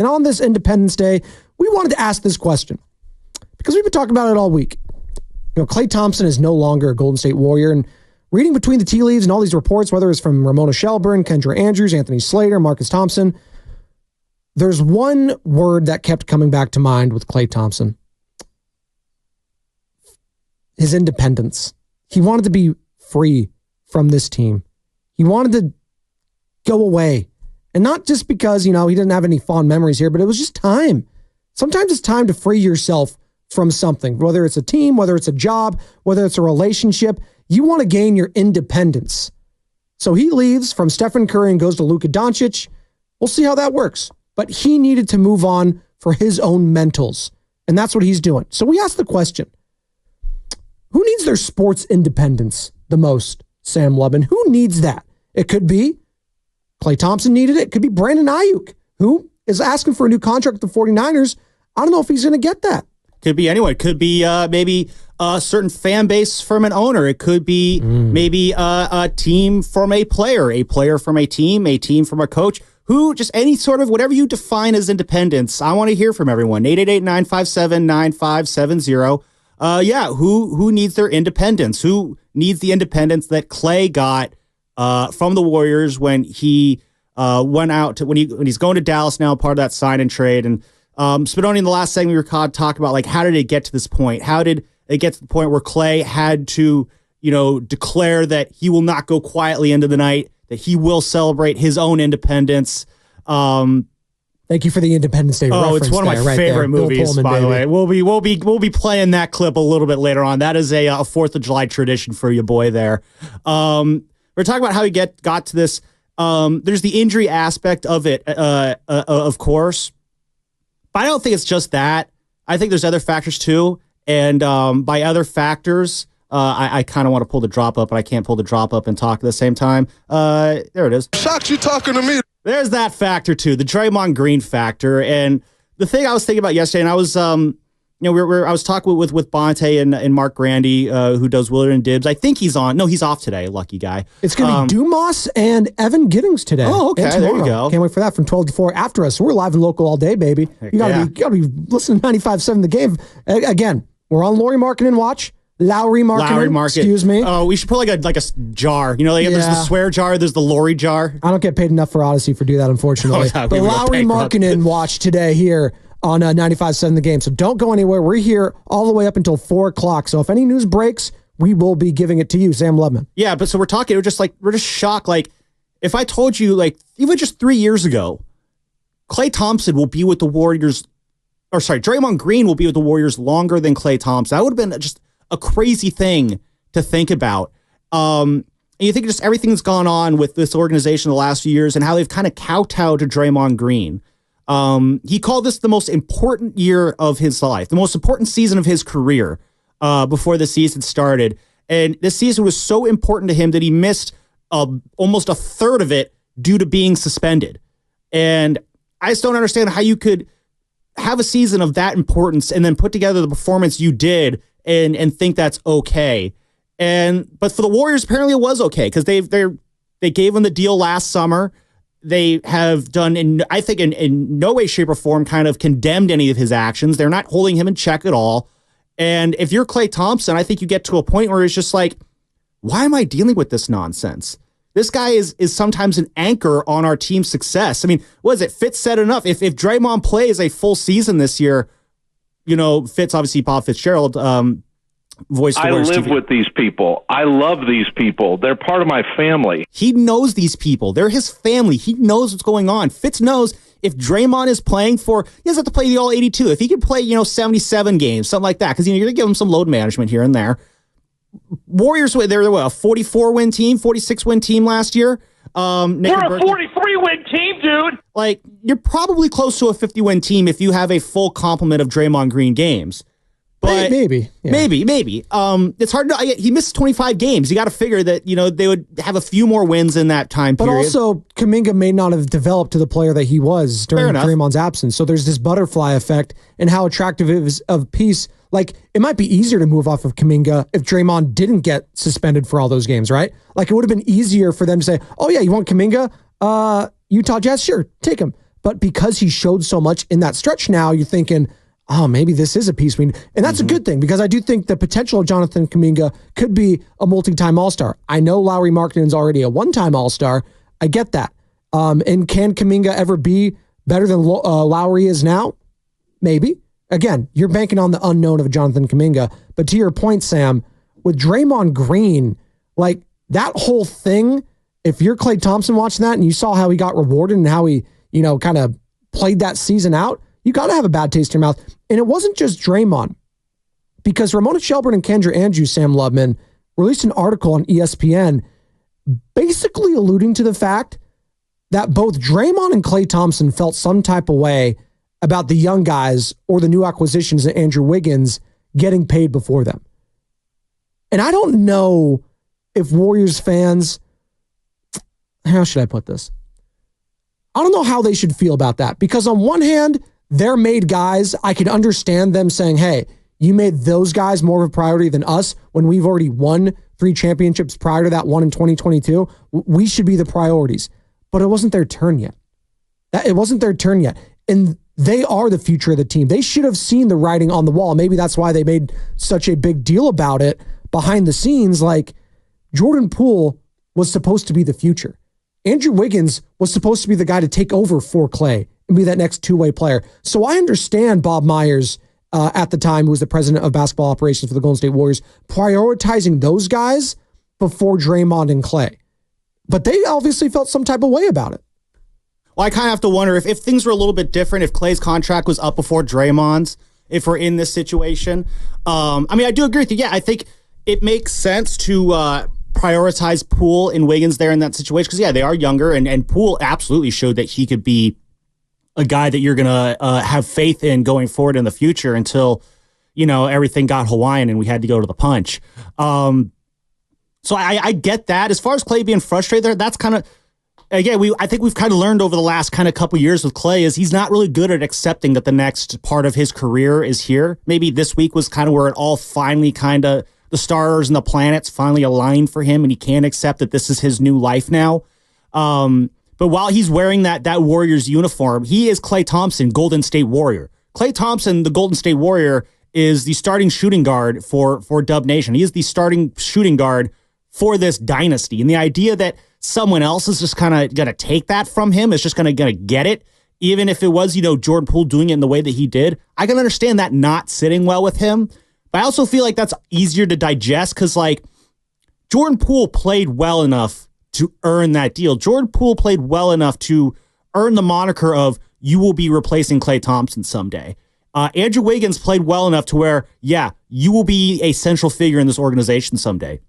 And on this Independence Day, we wanted to ask this question because we've been talking about it all week. Klay Thompson is no longer a Golden State Warrior, and reading between the tea leaves and all these reports, whether it's from Ramona Shelburne, Kendra Andrews, Anthony Slater, Marcus Thompson, there's one word that kept coming back to mind with Klay Thompson. His independence. He wanted to be free from this team. He wanted to go away. And not just because, he didn't have any fond memories here, but it was just time. Sometimes it's time to free yourself from something, whether it's a team, whether it's a job, whether it's a relationship. You want to gain your independence. So he leaves from Stephen Curry and goes to Luka Doncic. We'll see how that works. But he needed to move on for his own mentals. And that's what he's doing. So we asked the question, who needs their sports independence the most, Sam Lubin? Who needs that? It could be Klay Thompson needed it. It could be Brandon Ayuk, who is asking for a new contract with the 49ers. I don't know if he's going to get that. Could be anyone. It could be maybe a certain fan base from an owner. It could be maybe a team from a player from a team from a coach, who just any sort of whatever you define as independence. I want to hear from everyone. 888-957-9570. Who needs their independence? Who needs the independence that Klay got from the Warriors when he went out to when he's going to Dallas now, part of that sign and trade. And Spadoni, in the last segment we were talking about, like, how did it get to this point? How did it get to the point where Klay had to, declare that he will not go quietly into the night, that he will celebrate his own indendence? Thank you for the Independence Day reference. Oh, it's one of my favorite movies, Pullman, by the way. We'll be playing that clip a little bit later on. That is a 4th of July tradition for your boy there. We're talking about how he got to this. There's the injury aspect of it, of course. But I don't think it's just that. I think there's other factors too. And by other factors, I kind of want to pull the drop up, but I can't pull the drop up and talk at the same time. There it is. Shocked you talking to me. There's that factor too, the Draymond Green factor. And the thing I was thinking about yesterday, and I was, I was talking with Bonte and Mark Grandy, who does Willard and Dibs. I think he's on. No, he's off today. Lucky guy. It's going to be Dumas and Evan Giddings today. Oh, okay. There you go. Can't wait for that from 12 to 4 after us. So we're live and local all day, baby. You gotta be listening to 95.7 The Game. Again, we're on Lowry Markkinen watch. Lowry Markkinen. Excuse me. Oh, we should put like a jar. There's the swear jar. There's the Lowry jar. I don't get paid enough for Odyssey for do that, unfortunately. But Lowry Markkinen watch today here on 95.7 The Game. So don't go anywhere. We're here all the way up until 4 o'clock. So if any news breaks, we will be giving it to you, Sam Lubman. Yeah, but so we're just shocked. Like, if I told you, like, even just 3 years ago, Klay Thompson will be with the Warriors, Draymond Green will be with the Warriors longer than Klay Thompson. That would have been just a crazy thing to think about. And you think just everything that's gone on with this organization the last few years and how they've kind of kowtowed to Draymond Green. He called this the most important year of his life, the most important season of his career before the season started. And this season was so important to him that he missed almost a third of it due to being suspended. And I just don't understand how you could have a season of that importance and then put together the performance you did and think that's okay. But for the Warriors, apparently it was okay because they gave him the deal last summer. They have done, in no way, shape, or form kind of condemned any of his actions. They're not holding him in check at all. And if you're Klay Thompson, I think you get to a point where it's just like, why am I dealing with this nonsense? This guy is sometimes an anchor on our team's success. I mean, what is it? Fitz said enough. If Draymond plays a full season this year, Fitz, obviously Bob Fitzgerald, voice. I live with these people. I love these people. They're part of my family. He knows these people. They're his family. He knows what's going on. Fitz knows if Draymond is playing he doesn't have to play the all 82. If he can play, 77 games, something like that, because you're going to give him some load management here and there. Warriors, they're a 44-win team, 46-win team last year. We're a 43-win team, dude. Like, you're probably close to a 50-win team if you have a full complement of Draymond Green games. But maybe. It's hard to. He missed 25 games. You got to figure that they would have a few more wins in that time period. But also, Kuminga may not have developed to the player that he was during Draymond's absence. So there's this butterfly effect and how attractive it is of a piece. Like, it might be easier to move off of Kuminga if Draymond didn't get suspended for all those games, right? Like, it would have been easier for them to say, "Oh yeah, you want Kuminga? Utah Jazz, sure, take him." But because he showed so much in that stretch now, you're thinking, oh, maybe this is a piece. And that's a good thing, because I do think the potential of Jonathan Kuminga could be a multi-time All-Star. I know Lauri Markkanen's already a one-time All-Star. I get that. And can Kuminga ever be better than Lauri is now? Maybe. Again, you're banking on the unknown of Jonathan Kuminga. But to your point, Sam, with Draymond Green, like that whole thing, if you're Klay Thompson watching that and you saw how he got rewarded and how he, kind of played that season out, you got to have a bad taste in your mouth. And it wasn't just Draymond, because Ramona Shelburne and Kendra Andrews, Sam Lubman, released an article on ESPN basically alluding to the fact that both Draymond and Klay Thompson felt some type of way about the young guys or the new acquisitions of Andrew Wiggins getting paid before them. And I don't know if Warriors fans, how should I put this? I don't know how they should feel about that, because on one hand, they're made guys. I could understand them saying, hey, you made those guys more of a priority than us when we've already won 3 championships prior to that one in 2022. We should be the priorities. But it wasn't their turn yet. It wasn't their turn yet. And they are the future of the team. They should have seen the writing on the wall. Maybe that's why they made such a big deal about it behind the scenes. Like, Jordan Poole was supposed to be the future. Andrew Wiggins was supposed to be the guy to take over for Klay and be that next two-way player. So I understand Bob Myers at the time, who was the president of basketball operations for the Golden State Warriors, prioritizing those guys before Draymond and Klay. But they obviously felt some type of way about it. Well, I kind of have to wonder if things were a little bit different, if Klay's contract was up before Draymond's, if we're in this situation. I do agree with you. Yeah, I think it makes sense to prioritize Poole and Wiggins there in that situation, because, yeah, they are younger, and Poole absolutely showed that he could be a guy that you're going to have faith in going forward in the future until, everything got Hawaiian and we had to go to the punch. So I get that. As far as Klay being frustrated there, that's kind of, again, I think we've kind of learned over the last kind of couple years with Klay is he's not really good at accepting that the next part of his career is here. Maybe this week was kind of where it all finally kind of, the stars and the planets finally aligned for him, and he can't accept that this is his new life now. But while he's wearing that Warriors uniform, he is Klay Thompson, Golden State Warrior. Klay Thompson, the Golden State Warrior, is the starting shooting guard for Dub Nation. He is the starting shooting guard for this dynasty. And the idea that someone else is just kind of going to take that from him, is just going to get it, even if it was, Jordan Poole doing it in the way that he did, I can understand that not sitting well with him. But I also feel like that's easier to digest because, Jordan Poole played well enough to earn that deal. Jordan Poole played well enough to earn the moniker of, you will be replacing Klay Thompson someday. Andrew Wiggins played well enough to where, yeah, you will be a central figure in this organization someday.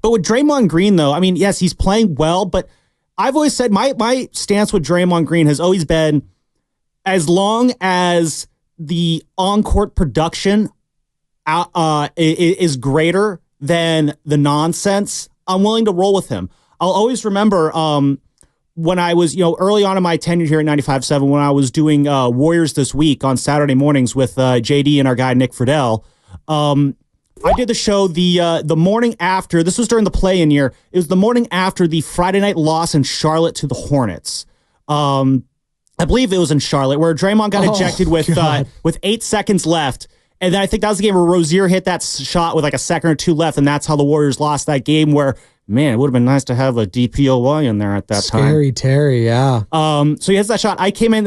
But with Draymond Green, though, yes, he's playing well, but I've always said my stance with Draymond Green has always been, as long as the on-court production is greater than the nonsense, I'm willing to roll with him. I'll always remember when I was, early on in my tenure here at 95.7, when I was doing Warriors This Week on Saturday mornings with JD and our guy Nick Friedel. I did the show the morning after. This was during the play-in year. It was the morning after the Friday night loss in Charlotte to the Hornets. I believe it was in Charlotte, where Draymond got ejected with 8 seconds left. And then I think that was the game where Rozier hit that shot with a second or two left, and that's how the Warriors lost that game, where, man, it would have been nice to have a DPOY in there at that time. Scary Terry, yeah. So he hits that shot. I came in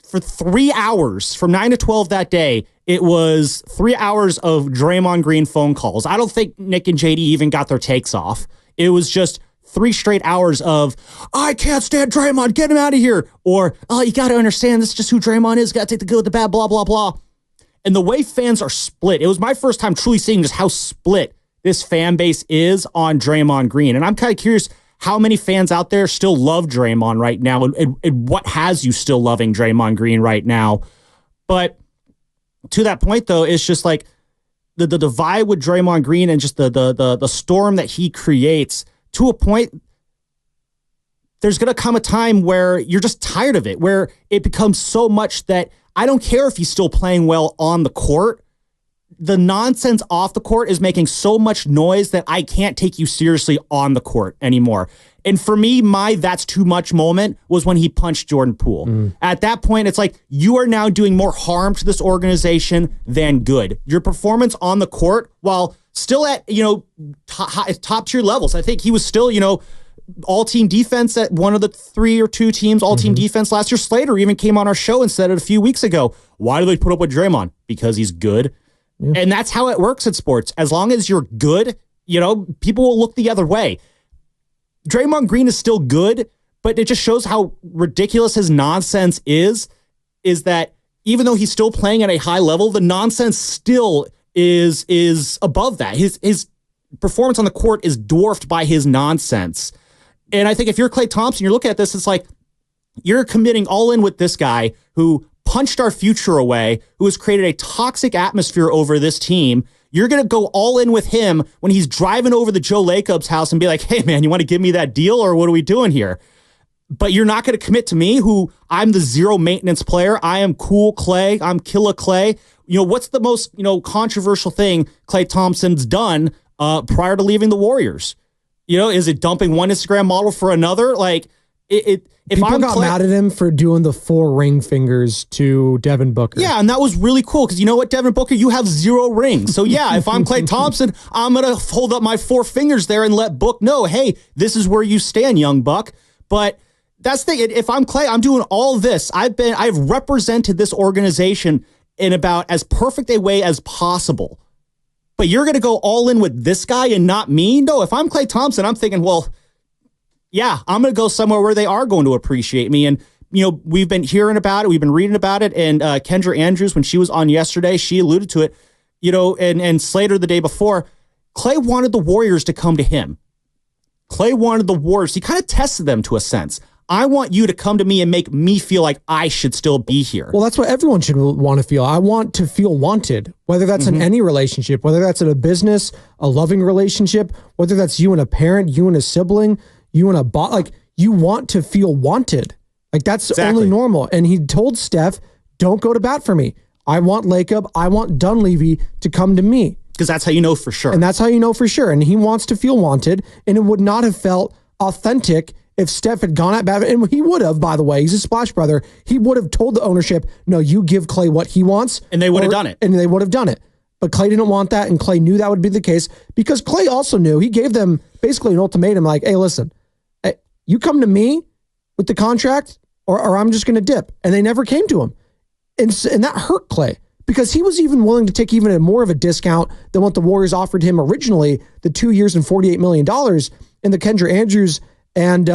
for 3 hours, from 9 to 12 that day. It was 3 hours of Draymond Green phone calls. I don't think Nick and JD even got their takes off. It was just 3 straight hours of, I can't stand Draymond, get him out of here. Or, oh, you got to understand, this is just who Draymond is. Got to take the good with the bad, blah, blah, blah. And the way fans are split, it was my first time truly seeing just how split this fan base is on Draymond Green. And I'm kind of curious how many fans out there still love Draymond right now, and what has you still loving Draymond Green right now. But to that point, though, it's just like the divide with Draymond Green and just the storm that he creates, to a point, there's going to come a time where you're just tired of it, where it becomes so much that I don't care if he's still playing well on the court. The nonsense off the court is making so much noise that I can't take you seriously on the court anymore. And for me, my that's too much moment was when he punched Jordan Poole. At that point, it's like, you are now doing more harm to this organization than good. Your performance on the court, while still at, top tier levels, I think he was still, all-team defense at one of the 3 or 2 teams, all-team defense last year. Slater even came on our show and said it a few weeks ago. Why do they put up with Draymond? Because he's good. Yeah. And that's how it works in sports. As long as you're good, people will look the other way. Draymond Green is still good, but it just shows how ridiculous his nonsense is that even though he's still playing at a high level, the nonsense still is above that. His performance on the court is dwarfed by his nonsense. And I think if you're Klay Thompson, you're looking at this, it's like, you're committing all in with this guy who punched our future away, who has created a toxic atmosphere over this team. You're going to go all in with him when he's driving over the Joe Lacob's house and be like, hey, man, you want to give me that deal, or what are we doing here? But you're not going to commit to me, who I'm the zero maintenance player. I am cool Klay. I'm Killer Klay. What's the most, controversial thing Klay Thompson's done prior to leaving the Warriors? Is it dumping one Instagram model for another? Like, if people got mad at him for doing the 4 ring fingers to Devin Booker. Yeah, and that was really cool because you know what, Devin Booker, you have 0 rings. So yeah, if I'm Klay Thompson, I'm gonna hold up my 4 fingers there and let Book know, hey, this is where you stand, young buck. But that's the thing. If I'm Klay, I'm doing all this. I've represented this organization in about as perfect a way as possible. But you're gonna go all in with this guy and not me? No, if I'm Klay Thompson, I'm thinking, well, yeah, I'm going to go somewhere where they are going to appreciate me. And, we've been hearing about it. We've been reading about it. And Kendra Andrews, when she was on yesterday, she alluded to it, and Slater the day before. Klay wanted the Warriors to come to him. Klay wanted the Warriors. He kind of tested them to a sense. I want you to come to me and make me feel like I should still be here. Well, that's what everyone should want to feel. I want to feel wanted, whether that's in any relationship, whether that's in a business, a loving relationship, whether that's you and a parent, you and a sibling, you and a bot, like, you want to feel wanted. Like, that's only normal. And he told Steph, don't go to bat for me. I want Lacob, I want Dunleavy to come to me. Because that's how you know for sure. And that's how you know for sure. And he wants to feel wanted. And it would not have felt authentic if Steph had gone at bat. And he would have, by the way, he's a Splash brother. He would have told the ownership, no, you give Klay what he wants. And they would have done it. And they would have done it. But Klay didn't want that. And Klay knew that would be the case because Klay also knew, he gave them basically an ultimatum like, hey, listen, you come to me with the contract or I'm just going to dip. And they never came to him. And that hurt Klay because he was even willing to take even more of a discount than what the Warriors offered him originally, the 2 years and $48 million. In the Kendra Andrews and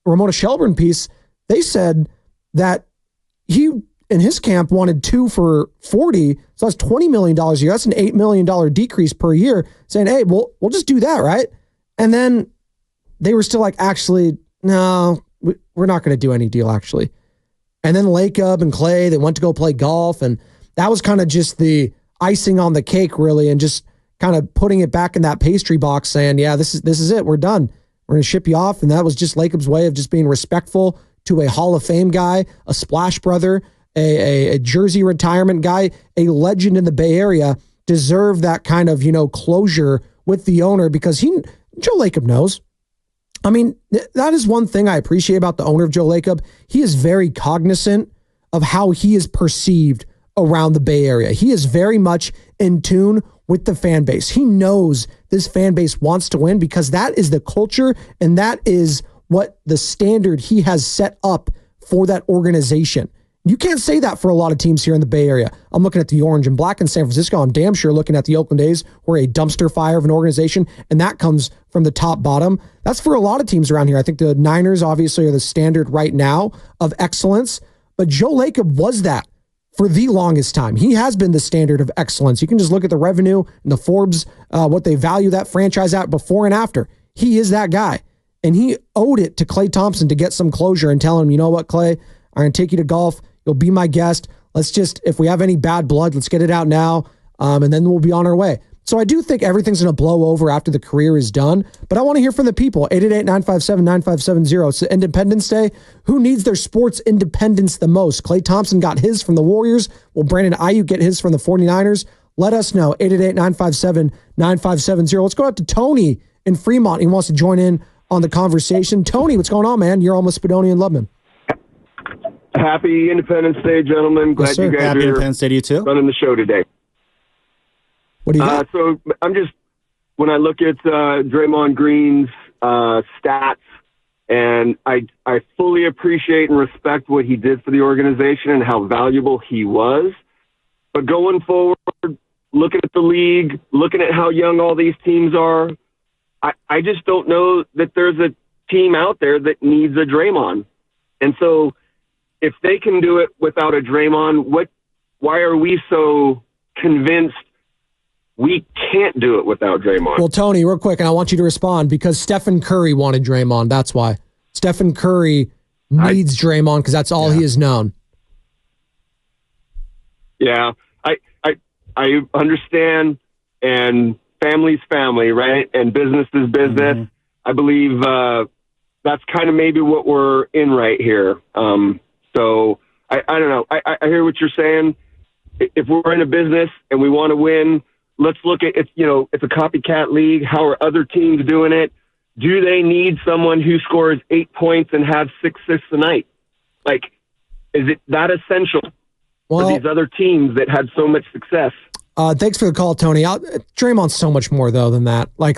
Ramona Shelburne piece, they said that he, in his camp, wanted 2 for $40. So that's $20 million a year. That's an $8 million decrease per year, saying, hey, we'll just do that, right? And then they were still like, actually, no, we're not going to do any deal, actually. And then Lacob and Klay, they went to go play golf. And that was kind of just the icing on the cake, really, and just kind of putting it back in that pastry box saying, yeah, this is it. We're done. We're going to ship you off. And that was just Lacob's way of just being respectful to a Hall of Fame guy, a Splash brother, a Jersey retirement guy, a legend in the Bay Area, deserved that kind of, closure with the owner because Joe Lacob knows. I mean, that is one thing I appreciate about the owner of Joe Lacob. He is very cognizant of how he is perceived around the Bay Area. He is very much in tune with the fan base. He knows this fan base wants to win because that is the culture and that is what the standard he has set up for that organization. You can't say that for a lot of teams here in the Bay Area. I'm looking at the orange and black in San Francisco. I'm damn sure looking at the Oakland A's. We're a dumpster fire of an organization, and that comes from the top bottom. That's for a lot of teams around here. I think the Niners obviously are the standard right now of excellence, but Joe Lacob was that for the longest time. He has been the standard of excellence. You can just look at the revenue and the Forbes, what they value that franchise at before and after. He is that guy, and he owed it to Klay Thompson to get some closure and tell him, you know what, Klay, I'm going to take you to golf. You'll be my guest. Let's just, if we have any bad blood, let's get it out now, and then we'll be on our way. So I do think everything's going to blow over after the career is done, but I want to hear from the people. 888-957-9570. It's Independence Day. Who needs their sports independence the most? Klay Thompson got his from the Warriors. Will Brandon Ayuk get his from the 49ers? Let us know. 888-957-9570. Let's go out to Tony in Fremont. He wants to join in on the conversation. Tony, what's going on, man? You're almost Spadoni and Lubman. Happy Independence Day, gentlemen. Glad you guys Happy are Independence Day to you too. running the show today. What do you got? So when I look at Draymond Green's stats, and I fully appreciate and respect what he did for the organization and how valuable he was. But going forward, looking at the league, looking at how young all these teams are, I just don't know that there's a team out there that needs a Draymond. And so if they can do it without a Draymond, why are we so convinced we can't do it without Draymond? Well, Tony, real quick, and I want you to respond because Stephen Curry wanted Draymond. That's why. Stephen Curry needs Draymond because that's all he has known. Yeah, I understand, and family's family, right? And business is business. Mm-hmm. I believe that's kind of maybe what we're in right here. So I don't know. I hear what you're saying. If we're in a business and we want to win, let's look at it's a copycat league. How are other teams doing it? Do they need someone who scores 8 points and has 6 assists a night? Like, is it that essential for these other teams that had so much success? Thanks for the call, Tony. Draymond's so much more though than that. Like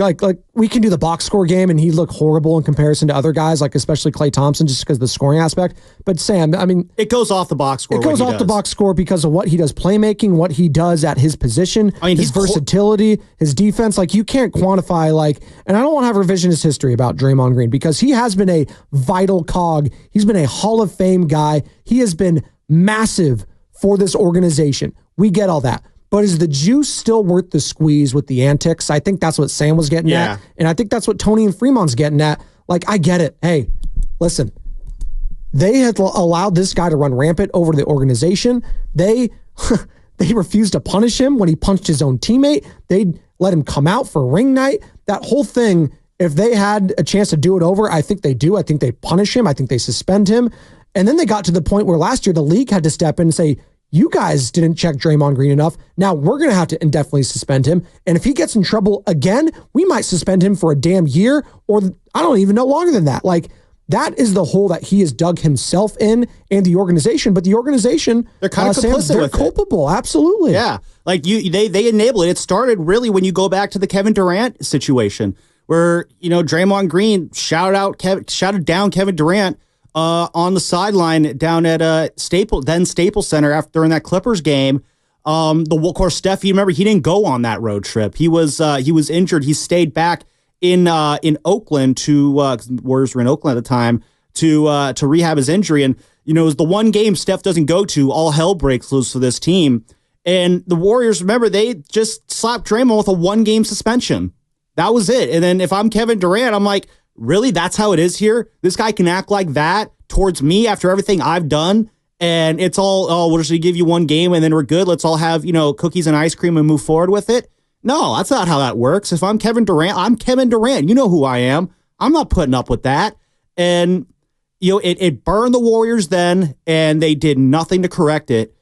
we can do the box score game, and he look horrible in comparison to other guys, like especially Klay Thompson, just because of the scoring aspect. But Sam, I mean, it goes off the box score. It goes off the box score because of what he does, playmaking, what he does at his position, his versatility, his defense. Like you can't quantify. And I don't want to have revisionist history about Draymond Green because he has been a vital cog. He's been a Hall of Fame guy. He has been massive for this organization. We get all that. But is the juice still worth the squeeze with the antics? I think that's what Sam was getting at. And I think that's what Tony and Fremont's getting at. Like, I get it. Hey, listen, they had allowed this guy to run rampant over the organization. They refused to punish him when he punched his own teammate. They let him come out for ring night. That whole thing, if they had a chance to do it over, I think they do. I think they punish him. I think they suspend him. And then they got to the point where last year the league had to step in and say, you guys didn't check Draymond Green enough. Now we're going to have to indefinitely suspend him. And if he gets in trouble again, we might suspend him for a damn year, or I don't even know, longer than that. Like, that is the hole that he has dug himself in and the organization. But the organization, they're kind of complicit they're culpable. Absolutely. Yeah. Like they enable it. It started really when you go back to the Kevin Durant situation where, Draymond Green shouted down Kevin Durant on the sideline down at Staples Center during that Clippers game. Of course, Steph, you remember he didn't go on that road trip. He was injured. He stayed back in Oakland Warriors were in Oakland at the time to rehab his injury. And it was the one game Steph doesn't go to. All hell breaks loose for this team. And the Warriors, remember, they just slapped Draymond with a 1-game suspension. That was it. And then if I'm Kevin Durant, I'm like, really? That's how it is here? This guy can act like that towards me after everything I've done? And it's all, we'll just give you 1 game and then we're good. Let's all have, cookies and ice cream and move forward with it. No, that's not how that works. If I'm Kevin Durant, I'm Kevin Durant. You know who I am. I'm not putting up with that. And, it burned the Warriors then, and they did nothing to correct it.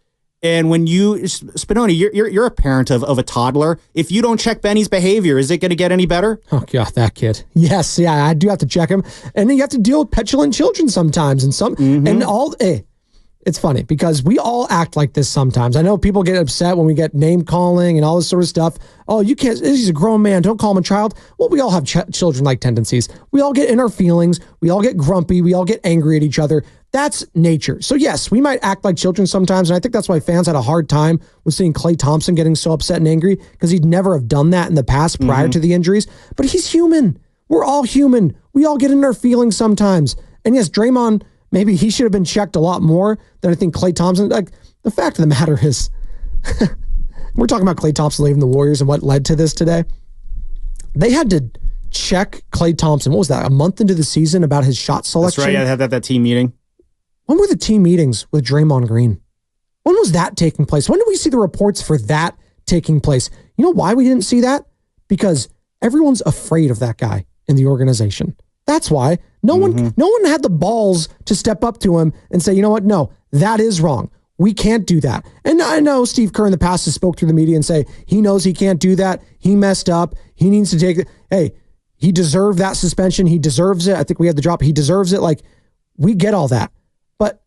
And when Spinoni, you're a parent of a toddler. If you don't check Benny's behavior, is it going to get any better? Oh, God, that kid. Yes, yeah, I do have to check him. And then you have to deal with petulant children sometimes. It's funny because we all act like this sometimes. I know people get upset when we get name calling and all this sort of stuff. Oh, you can't, he's a grown man. Don't call him a child. Well, we all have children-like tendencies. We all get in our feelings. We all get grumpy. We all get angry at each other. That's nature. So yes, we might act like children sometimes. And I think that's why fans had a hard time with seeing Klay Thompson getting so upset and angry because he'd never have done that in the past prior to the injuries. But he's human. We're all human. We all get in our feelings sometimes. And yes, Draymond, maybe he should have been checked a lot more than I think Klay Thompson. Like, the fact of the matter is, we're talking about Klay Thompson leaving the Warriors and what led to this today. They had to check Klay Thompson. What was that? A month into the season about his shot selection. That's right. I had that team meeting. When were the team meetings with Draymond Green? When was that taking place? When did we see the reports for that taking place? You know why we didn't see that? Because everyone's afraid of that guy in the organization. That's why no one had the balls to step up to him and say, you know what? No, that is wrong. We can't do that. And I know Steve Kerr in the past has spoke through the media and say he knows he can't do that. He messed up. He needs to take it. Hey, He deserved that suspension. He deserves it. I think we had the drop. He deserves it. Like, we get all that. But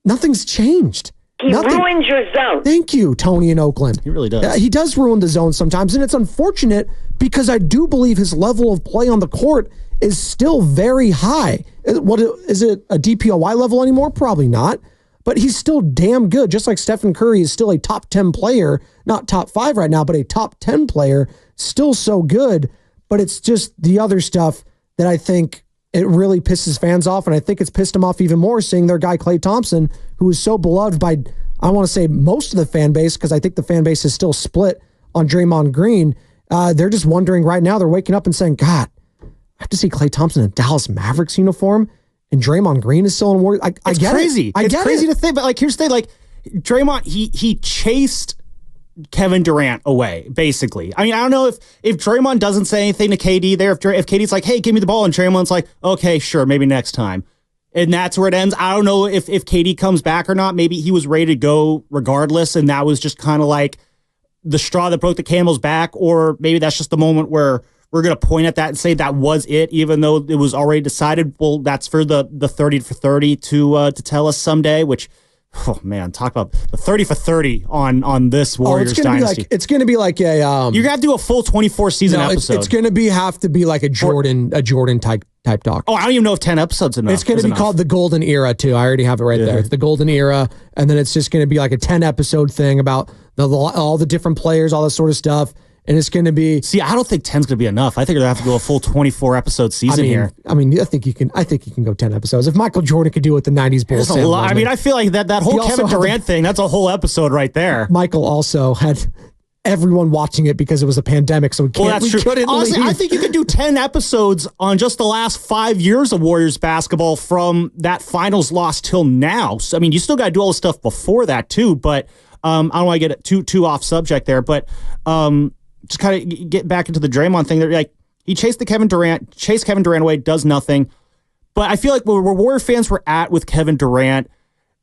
nothing's changed. He ruins your zone. Thank you, Tony in Oakland. He really does. He does ruin the zone sometimes, and it's unfortunate because I do believe his level of play on the court is still very high. What is it, a DPOY level anymore? Probably not. But he's still damn good, just like Stephen Curry is still a top 10 player, not top 5 right now, but a top 10 player, still so good. But it's just the other stuff that I think it really pisses fans off, and I think it's pissed them off even more seeing their guy Klay Thompson, who is so beloved by, I want to say, most of the fan base, because I think the fan base is still split on Draymond Green. They're just wondering right now, they're waking up and saying, God, I have to see Klay Thompson in a Dallas Mavericks uniform, and Draymond Green is still in Warriors. I get crazy. it. It's crazy to think, but like, here's the thing, like, Draymond, he chased Kevin Durant away, basically. I mean, I don't know if Draymond doesn't say anything to KD there, if KD's like, hey, give me the ball, and Draymond's like, okay, sure, maybe next time. And that's where it ends. I don't know if KD comes back or not. Maybe he was ready to go regardless, and that was just kind of like the straw that broke the camel's back, or maybe that's just the moment where we're going to point at that and say that was it, even though it was already decided. Well, that's for the 30 for 30 to tell us someday, which, oh man, talk about the 30 for 30 on this Warriors dynasty. It's going to be like a you're going to have to do a full 24 season episode. It's going to have to be like a Jordan type doc. Oh, I don't even know if 10 episodes enough. It's going to be called the Golden Era too. I already have it right there. It's the Golden Era, and then it's just going to be like a 10 episode thing about all the different players, all this sort of stuff. And it's going to be. See, I don't think 10's going to be enough. I think they're going to have to go a full 24 episode season here. I think you can go 10 episodes. If Michael Jordan could do it, the 90s Bulls. I mean, I feel like that whole Kevin Durant thing, that's a whole episode right there. Michael also had everyone watching it because it was a pandemic, so we couldn't Honestly, leave. I think you could do 10 episodes on just the last 5 years of Warriors basketball from that finals loss till now. So, I mean, you still got to do all the stuff before that too, but I don't want to get too off subject there, but just kind of get back into the Draymond thing. They're like, he chased Kevin Durant away, does nothing. But I feel like where Warrior fans were at with Kevin Durant,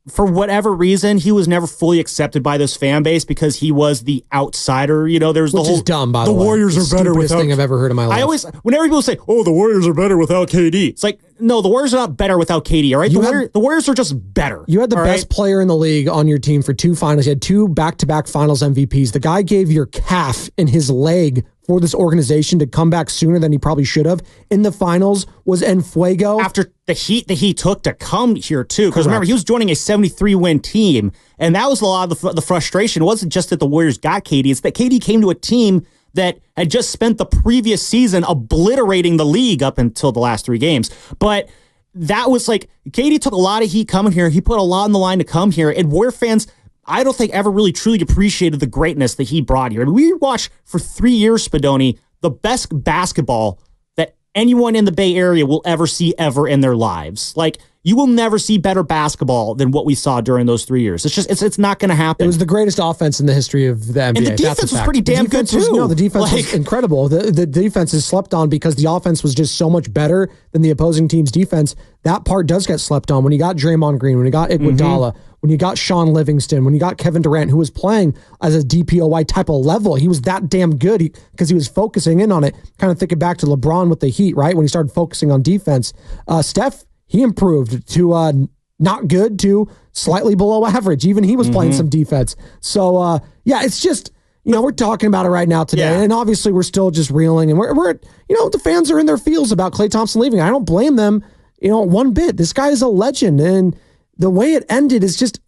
for whatever reason, he was never fully accepted by this fan base because he was the outsider. You know, there's the whole, is dumb, by the way. Warriors are better without. Thing I've ever heard in my life. Whenever people say, "Oh, the Warriors are better without KD," it's like, no, the Warriors are not better without KD. All right, the Warriors are just better. You had the best player in the league on your team for 2 finals. You had 2 back-to-back finals MVPs. The guy gave your calf in his leg for this organization to come back sooner than he probably should have. In the finals was Enfuego. After the heat that he took to come here, too. Because remember, he was joining a 73-win team, and that was a lot of the frustration. It wasn't just that the Warriors got KD. It's that KD came to a team that had just spent the previous season obliterating the league up until the last 3 games. But that was like, KD took a lot of heat coming here. He put a lot on the line to come here, and Warrior fans, I don't think ever really truly appreciated the greatness that he brought here. And we watched for 3 years, Spadoni, the best basketball that anyone in the Bay Area will ever see ever in their lives. Like, you will never see better basketball than what we saw during those 3 years. It's just, it's not going to happen. It was the greatest offense in the history of the NBA. And the defense was pretty damn good, too. The defense was incredible. The defense is slept on because the offense was just so much better than the opposing team's defense. That part does get slept on. When you got Draymond Green, when you got Iguodala, when you got Sean Livingston, when you got Kevin Durant, who was playing as a DPOY type of level, he was that damn good because he was focusing in on it. Kind of thinking back to LeBron with the Heat, right? When he started focusing on defense. Steph, he improved to not good to slightly below average. Even he was playing some defense. So, yeah, it's just, we're talking about it right now today. And obviously we're still just reeling. And we're the fans are in their feels about Klay Thompson leaving. I don't blame them, one bit. This guy is a legend. And the way it ended is just...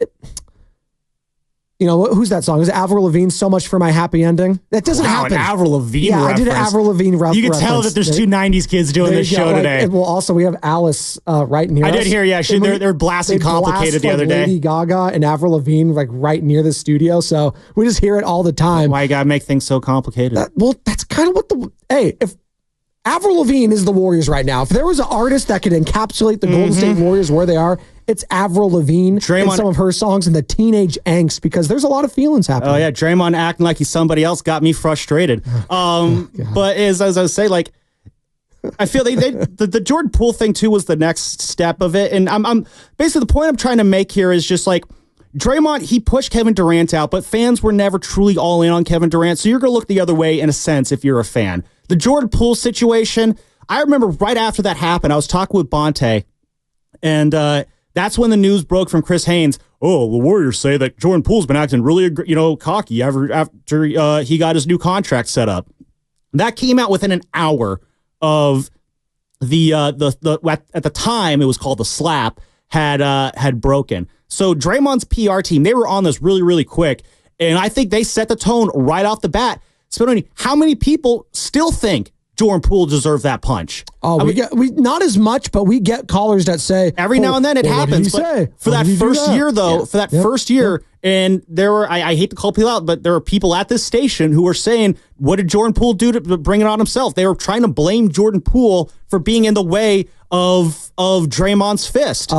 who's that song? Is it Avril Lavigne, So Much for My Happy Ending? That doesn't happen. An Avril Lavigne reference. I did an Avril Lavigne reference. You can tell that there's 2 90s kids doing this show today. Well, also, we have Alice right near us. I did hear, they're blasting Complicated the other day. Lady Gaga and Avril Lavigne right near the studio, so we just hear it all the time. Why you gotta make things so complicated? That's kind of what if Avril Lavigne is the Warriors right now. If there was an artist that could encapsulate the Golden State Warriors where they are, it's Avril Lavigne and some of her songs and the teenage angst, because there's a lot of feelings happening. Oh, yeah. Draymond acting like he's somebody else got me frustrated. But as I was saying, like, I feel the Jordan Poole thing, too, was the next step of it. And I'm basically the point I'm trying to make here is just like, Draymond, he pushed Kevin Durant out, but fans were never truly all in on Kevin Durant. So you're going to look the other way in a sense if you're a fan. The Jordan Poole situation, I remember right after that happened, I was talking with Bonte, and that's when the news broke from Chris Haynes. Oh, the Warriors say that Jordan Poole's been acting really, cocky after he got his new contract set up. That came out within an hour of at the time it was called the slap had broken. So Draymond's PR team, they were on this really, really quick, and I think they set the tone right off the bat. Spinoni, how many people still think Jordan Poole deserved that punch? Oh, we not as much, but we get callers that say every now and then it happens. But for that first year, though, first year, and there were I hate to call people out, but there were people at this station who were saying, "What did Jordan Poole do to bring it on himself?" They were trying to blame Jordan Poole for being in the way of Draymond's fist.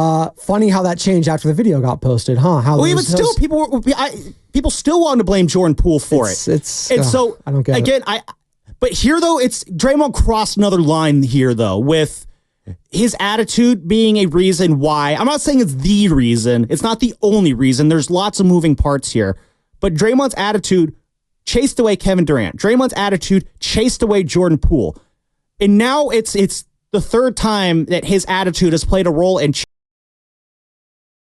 Funny how that changed after the video got posted, huh? Even still, people still wanted to blame Jordan Poole for it. So I don't get it. But here, though, it's Draymond crossed another line here, though, with his attitude being a reason why. I'm not saying it's the reason. It's not the only reason. There's lots of moving parts here. But Draymond's attitude chased away Kevin Durant. Draymond's attitude chased away Jordan Poole. And now it's the third time that his attitude has played a role in